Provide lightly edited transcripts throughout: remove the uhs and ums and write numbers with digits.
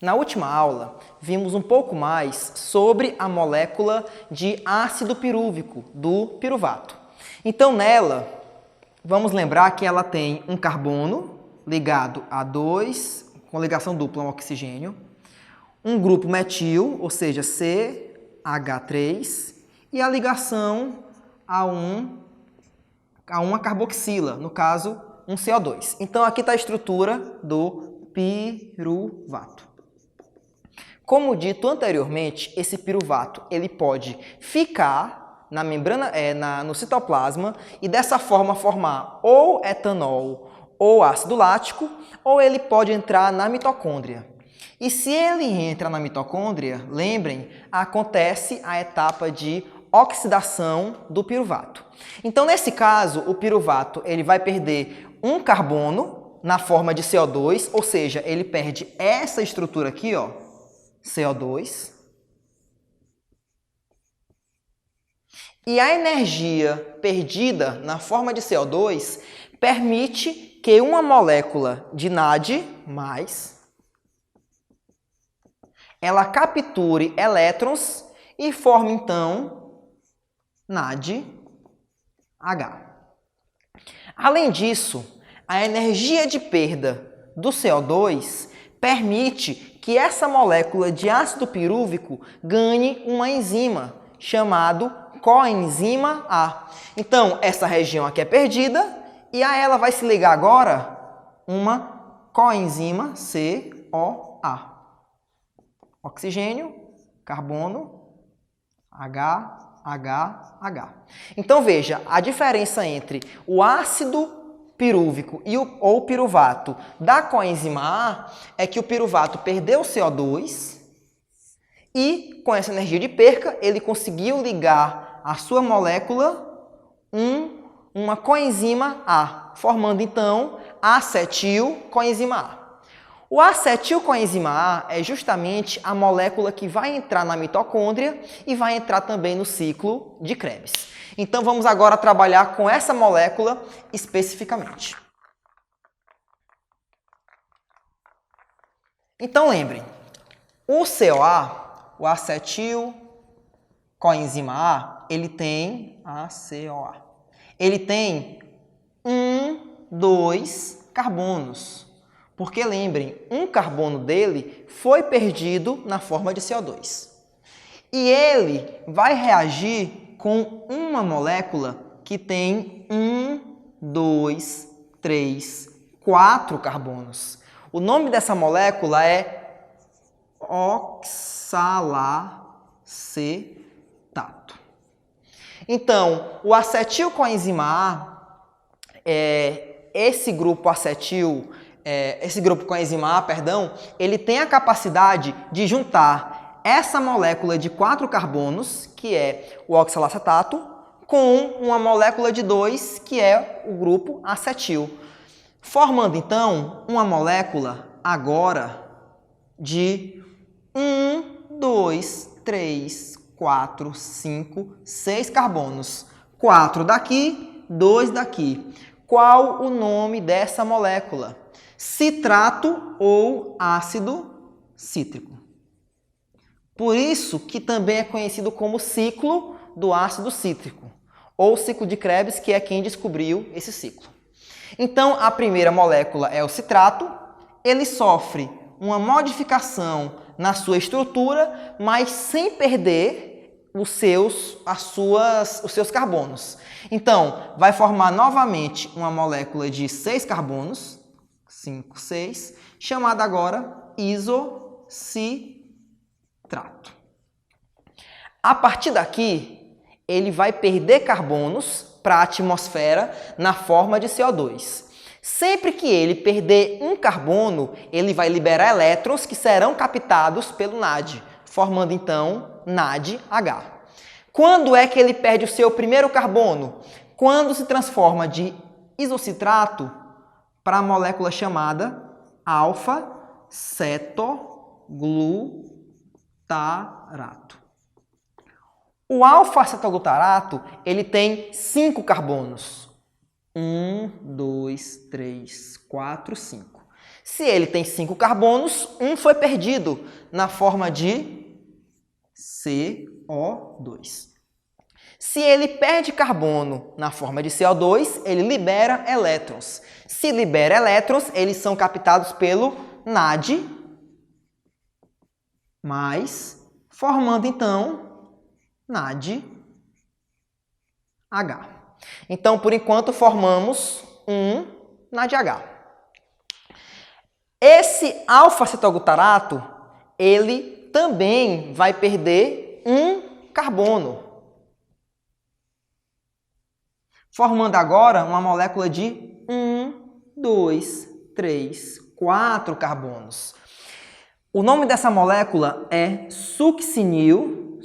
Na última aula, vimos um pouco mais sobre a molécula de ácido pirúvico do piruvato. Então, nela, vamos lembrar que ela tem um carbono ligado a 2, com ligação dupla ao oxigênio, um grupo metil, ou seja, CH3, e a ligação a uma carboxila, no caso, um CO2. Então, aqui está a estrutura do piruvato. Como dito anteriormente, esse piruvato ele pode ficar na membrana, no citoplasma e dessa forma formar ou etanol ou ácido lático, ou ele pode entrar na mitocôndria. E se ele entra na mitocôndria, lembrem, acontece a etapa de oxidação do piruvato. Então, nesse caso, o piruvato ele vai perder um carbono na forma de CO2, ou seja, ele perde essa estrutura aqui, ó, CO2. E a energia perdida na forma de CO2 permite que uma molécula de NAD+, ela capture elétrons e forme, então, NADH. Além disso, a energia de perda do CO2 permite que essa molécula de ácido pirúvico ganhe uma enzima chamada coenzima A. Então, essa região aqui é perdida e a ela vai se ligar agora uma coenzima CoA. Oxigênio, carbono, H. Então, veja, a diferença entre o ácido pirúvico ou o piruvato da coenzima A é que o piruvato perdeu o CO2 e, com essa energia de perca, ele conseguiu ligar a sua molécula uma coenzima A, formando, então, acetilcoenzima A. O acetilcoenzima A é justamente a molécula que vai entrar na mitocôndria e vai entrar também no ciclo de Krebs. Então, vamos agora trabalhar com essa molécula especificamente. Então, lembrem, o CoA, o acetilcoenzima A, ele tem ACOA. Ele tem 2 carbonos. Porque, lembrem, um carbono dele foi perdido na forma de CO2. E ele vai reagir com uma molécula que tem 4 carbonos. O nome dessa molécula é oxalacetato. Então, o acetilcoenzima A, esse grupo coenzima A, ele tem a capacidade de juntar essa molécula de 4 carbonos, que é o oxalacetato, com uma molécula de 2, que é o grupo acetil, formando, então, uma molécula agora de 6 carbonos. 4 daqui, 2 daqui. Qual o nome dessa molécula? Citrato ou ácido cítrico. Por isso que também é conhecido como ciclo do ácido cítrico, ou ciclo de Krebs, que é quem descobriu esse ciclo. Então, a primeira molécula é o citrato, ele sofre uma modificação na sua estrutura, mas sem perder os seus carbonos. Então, vai formar novamente uma molécula de 6 carbonos, 5, 6, chamada agora isocitrato. A partir daqui, ele vai perder carbonos para a atmosfera na forma de CO2. Sempre que ele perder um carbono, ele vai liberar elétrons que serão captados pelo NAD, formando então NADH. Quando é que ele perde o seu primeiro carbono? Quando se transforma de isocitrato para a molécula chamada alfa-cetoglutarato. O alfa-cetoglutarato, ele tem 5 carbonos. 1, 2, 3, 4, 5. Se ele tem 5 carbonos, um foi perdido na forma de CO2. Se ele perde carbono na forma de CO2, ele libera elétrons. Se libera elétrons, eles são captados pelo NAD+, formando então NADH. Então, por enquanto, formamos um NADH. Esse alfa-cetoglutarato, ele também vai perder um carbono, formando agora uma molécula de 1, 2, 3, 4 carbonos. O nome dessa molécula é succinil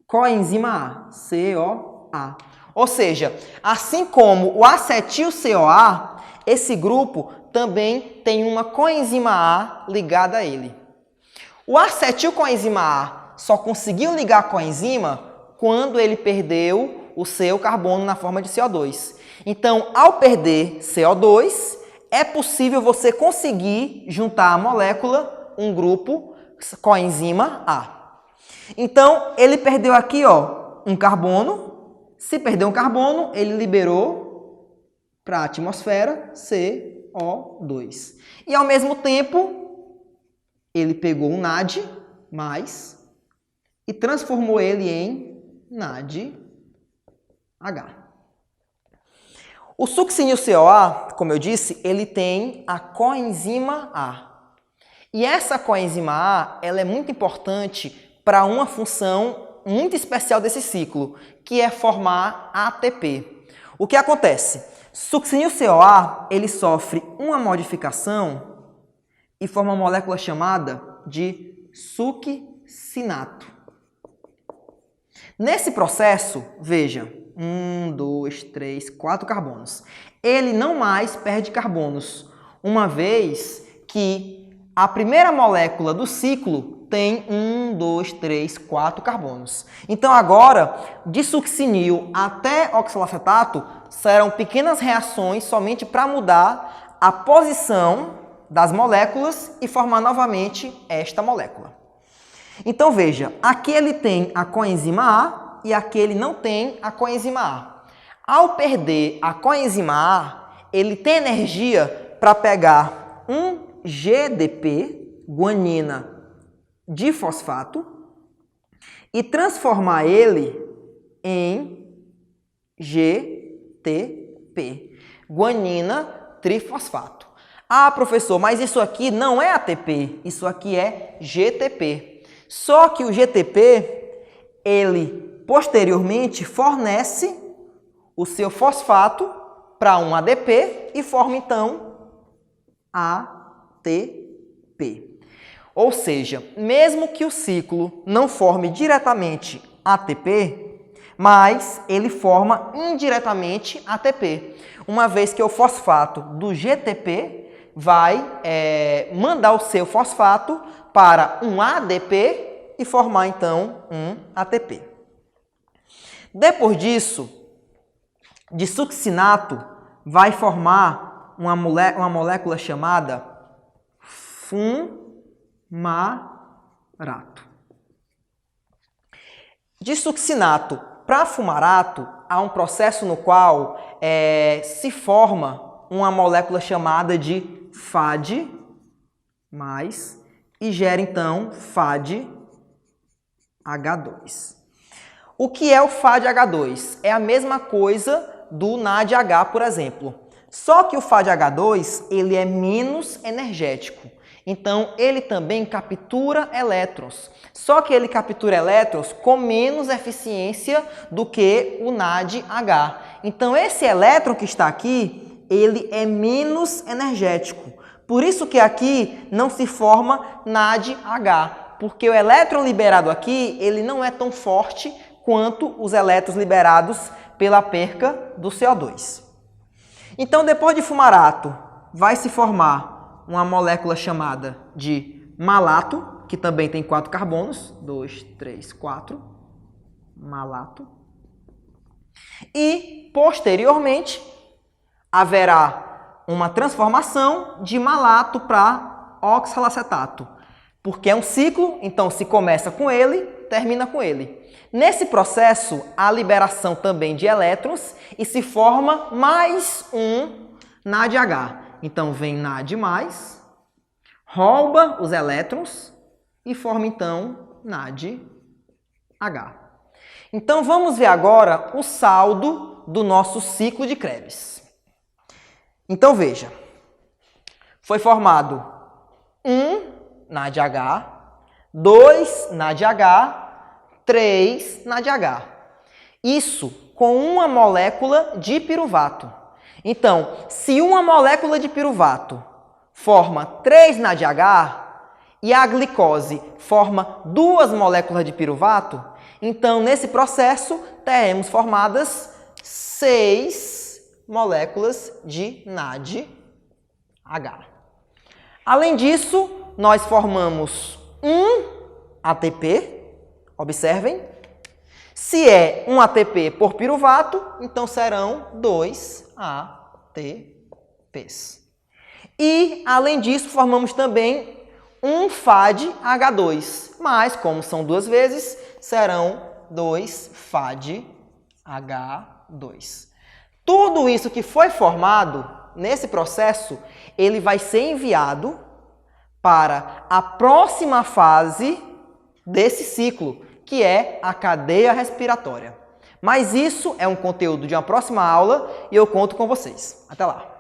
coenzima A, CoA. Ou seja, assim como o acetil-CoA, esse grupo também tem uma coenzima A ligada a ele. O acetil-coenzima A só conseguiu ligar a coenzima quando ele perdeu o seu carbono na forma de CO2. Então, ao perder CO2, é possível você conseguir juntar a molécula, um grupo, coenzima A. Então, ele perdeu aqui, ó, um carbono. Se perdeu um carbono, ele liberou para a atmosfera CO2. E, ao mesmo tempo, ele pegou um NAD+, e transformou ele em NADH. O succinil-CoA, como eu disse, ele tem a coenzima A. E essa coenzima A, ela é muito importante para uma função muito especial desse ciclo, que é formar ATP. O que acontece? Succinil-CoA, ele sofre uma modificação e forma uma molécula chamada de succinato. Nesse processo, veja, 1, 2, 3, 4 carbonos. Ele não mais perde carbonos, uma vez que a primeira molécula do ciclo tem 1, 2, 3, 4 carbonos. Então agora, de succinil até oxalacetato, serão pequenas reações somente para mudar a posição das moléculas e formar novamente esta molécula. Então veja, aqui ele tem a coenzima A e aqui ele não tem a coenzima A. Ao perder a coenzima A, ele tem energia para pegar um GDP, guanina difosfato, e transformar ele em GTP, guanina trifosfato. Ah, professor, mas isso aqui não é ATP, isso aqui é GTP. Só que o GTP, ele posteriormente fornece o seu fosfato para um ADP e forma então ATP. Ou seja, mesmo que o ciclo não forme diretamente ATP, mas ele forma indiretamente ATP, uma vez que o fosfato do GTP vai mandar o seu fosfato para um ADP e formar então um ATP. Depois disso, de succinato vai formar uma molécula chamada fumarato. De succinato para fumarato, há um processo no qual se forma uma molécula chamada de FAD+, e gera então FADH2. O que é o FADH2? É a mesma coisa do NADH, por exemplo. Só que o FADH2 ele é menos energético. Então, ele também captura elétrons. Só que ele captura elétrons com menos eficiência do que o NADH. Então, esse elétron que está aqui, ele é menos energético. Por isso que aqui não se forma NADH, porque o elétron liberado aqui, ele não é tão forte quanto os elétrons liberados pela perca do CO2. Então, depois de fumarato, vai se formar uma molécula chamada de malato, que também tem 4 carbonos, 2, 3, 4, malato. E, posteriormente, haverá uma transformação de malato para oxalacetato. Porque é um ciclo, então se começa com ele, termina com ele. Nesse processo, há liberação também de elétrons e se forma mais um NADH. Então vem NAD+, rouba os elétrons e forma então NADH. Então vamos ver agora o saldo do nosso ciclo de Krebs. Então veja, foi formado um NADH, 2 NADH, 3 NADH. Isso com uma molécula de piruvato. Então, se uma molécula de piruvato forma 3 NADH e a glicose forma 2 moléculas de piruvato, então nesse processo teremos formadas 6 moléculas de NADH. Além disso, nós formamos um ATP. Observem, se é um ATP por piruvato, então serão 2 ATPs. E, além disso, formamos também um FADH2, mas, como são 2 vezes, serão 2 FADH2. Tudo isso que foi formado nesse processo, ele vai ser enviado para a próxima fase desse ciclo, que é a cadeia respiratória. Mas isso é um conteúdo de uma próxima aula e eu conto com vocês. Até lá!